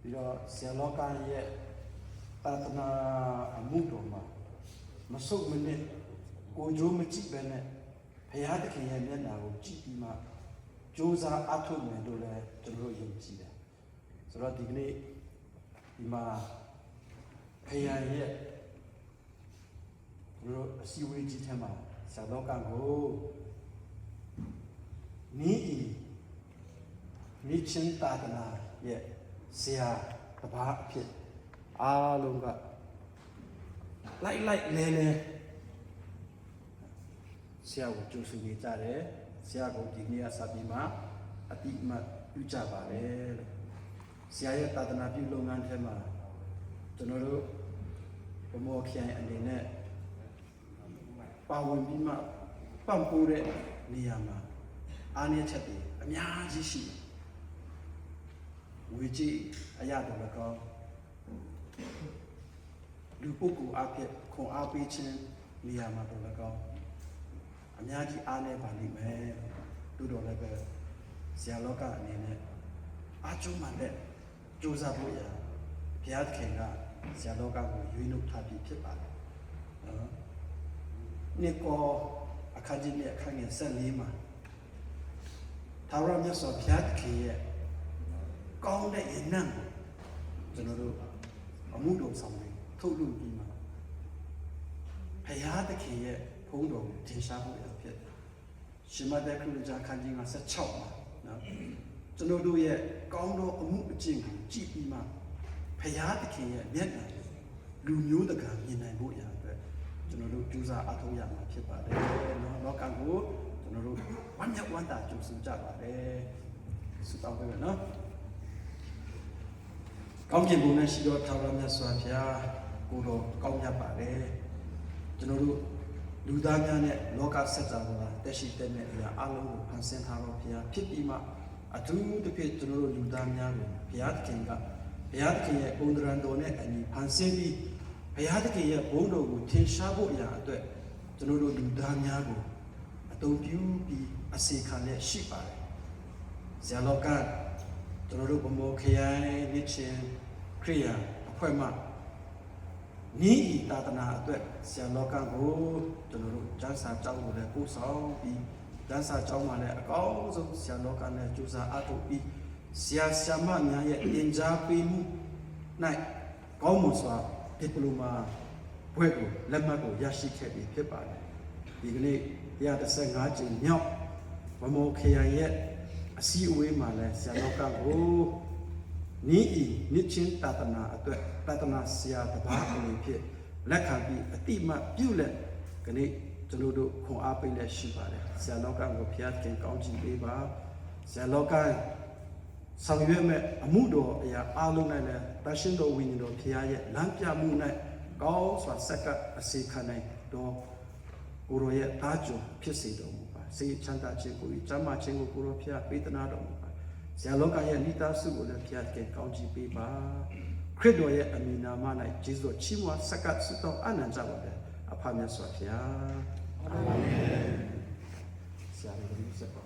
ပြီးတော့ဆရာလောကရဲ့သာသနာအမှုတော်မှာမဆုတ်မနစ်ကိုကြိုးမကြည့်ပဲနဲ့ဘုရားသခင်ရဲ့မျက်နှာကိုကြည့်ပြီးမှကြိုးစားအထုတ်မယ်လို့လည်းကျွန်တော်ယုံကြည်တယ်ဆိုတော့ဒီကနေ့ဒီမှာဘုရားရဲ့တို့အစည်းအဝေးကြီးထဲမှာဆရာလောကကိုနိချင်းသာသနာရဲ့ဆရာတပါးအဖြစ်အားလုံးကလိုက်လဲဆရာကိုကြိုးစုနေကြတယ်ဆရာကိုဒီနေ့အစပြီးမှအတိအမှတ်ပြုကြပါတယ်လို့ဆရာရဲ့သာသနာပြုလုပ်ငန်းထဲမှာကျွန်တော်တို့ဘမောခရိုင်အနေနဲ့ပါဝင်ပြီးမှပံ့ပိုးတဲ့နေရာမှာအားနည်းချက်တွေအများကြီးရှိတယ်ဝေကြီးအရာတော်လည်းကောင်းလူပုဂ္ဂိုလ်အဖြစ်ခွန်အားပေးခြင်းနေရာမှာတော်လည်းကောင်းအများကြီးအားနည်းပါလိမ့်မယ်တို့တော်လည်းပဲဆရာလောကအနေနဲ့အားကျုံမှတဲ့ကြိုးစားဖို့ရဘုရားသခင်ကဆရာလောကကိုရွေးနှုတ်ထားပြီးဖြစ်ပါတယ်နော်နှစ်ကောအခါကြီးနဲ့အခါငယ်14မှာသာဝရမြတ်စွာဘုရားသခင်ရဲ့ကောင်းတဲ့ယဉ်နံ့ကိုကျွန်တော်တို့အမှုတော်ဆောင်တွေထုတ်လွှင့်ပြီးမှဘုရားသခင်ရဲ့ဘုန်းတော်ကိုထင်ရှားဖို့ရဖြစ်ရှင်မသက်ခရစ်ယာန်ခန်းကြီးမှာ16မှာနော်ကျွန်တော်တို့ရဲ့ကောင်းသောအမှုအကျင့်ကိုကြည့်ပြီးမှဘုရားသခင်ရဲ့မျက်နှာလူမျိုးတကာမြင်နိုင်ဖို့ရအတွက်ကျွန်တော်တို့ကြိုးစားအထောက်ရမှာဖြစ်ပါတယ်နော်လောကကိုကျွန်တော်တို့ဝမ်းမြောက်ဝမ်းသာကြိုးစားကြပါတယ်ဆုတောင်းပေးမယ်နော်ကောင်းကင်ဘုံနဲ့ရှိသောထာဝရမြတ်စွာဘုရားကိုတော်ကောင်းမြတ်ပါတယ်ကျွန်တော်တို့လူသားများနဲ့လောကစัจ java မှာတက်ရှိတဲ့အရာအလုံးကိုဖန်ဆင်းထားသောဘုရားဖြစ်ပြီးမှအထူးသဖြင့်ကျွန်တော်တို့လူသားများကိုဘုရားသခင်ရဲ့ပုံသဏ္ဍာန်တော်နဲ့အညီဖန်ဆင်းပြီးဘုရားသခင်ရဲ့ဘုန်းတော်ကိုထင်ရှားဖို့အရာအတွက်ကျွန်တော်တို့လူသားများကိုအသုံးပြုပြီးအစီခံနဲ့ရှိပါတယ်ဇာလောကကျွန်တော်တို့ဗမောခရိုင်မြစ်ချင်းခရိယာအဖွဲ့မှဤသာသနာအတွက်ဆရာလောကကိုကျွန်တော်တို့ကျမ်းစာကျောင်းကိုလည်းပို့ဆောင်ပြီးကျမ်းစာကျောင်းမှာလည်းအကောင်းဆုံးဆရာလောကနဲ့ကြိုးစားအားထုတ်ပြီးဆရာဆရာမများရဲ့သင်ကြားပေးမှု၌ကောင်းမွန်စွာဒီပလိုမာဘွဲ့ကိုလက်မှတ်ကိုရရှိခဲ့ပြီးဖြစ်ပါတယ်ဒီကနေ့135ကျင်းမြောက်ဗမောခရိုင်ရဲ့အစည်းအဝေးမှာလည်းဆရာလောကကိုနိချင်းသာသနာအတွက်သာသနာဆရာတပါးအနေဖြင့်လက်ခံပြီးအတိမတ်ပြုလက်ခဏကျွန်တော်တို့ခွန်အားပေးလက်ရှိပါတယ်ဆရာလောကကိုဘုရားခင်ကောင်းချီးပေးပါဆရာလောကဆောင်ရွက်မဲ့အမှုတော်အရာအားလုံးနဲ့လည်းတန်ရှင်းတော်ဝိညာဉ်တော်ဘုရားရဲ့လမ်းပြမှု၌ကောင်းစွာစက္ကအစီခံနိုင်တော်ကိုရောရဲ့တားကြုံဖြစ်စေတော်မူပါစေချမ်းသာခြင်းကိုကျမ်းမာခြင်းကိုကိုရောဘုရားပေးသနာတော်မူပါဆရာလောကရဲ့မိသားစုကိုလည်းဘုရားခင်ကောင်းချီးပေးပါခရစ်တော်ရဲ့အမည်နာမ၌ယေရှုတော်ချီးမွမ်းစက္ကဆုတောင်းအနန္တကြပါသည်အဖမြတ်စွာဘုရားအာမင်ဆရာတော်ကြီးဆက်ပါ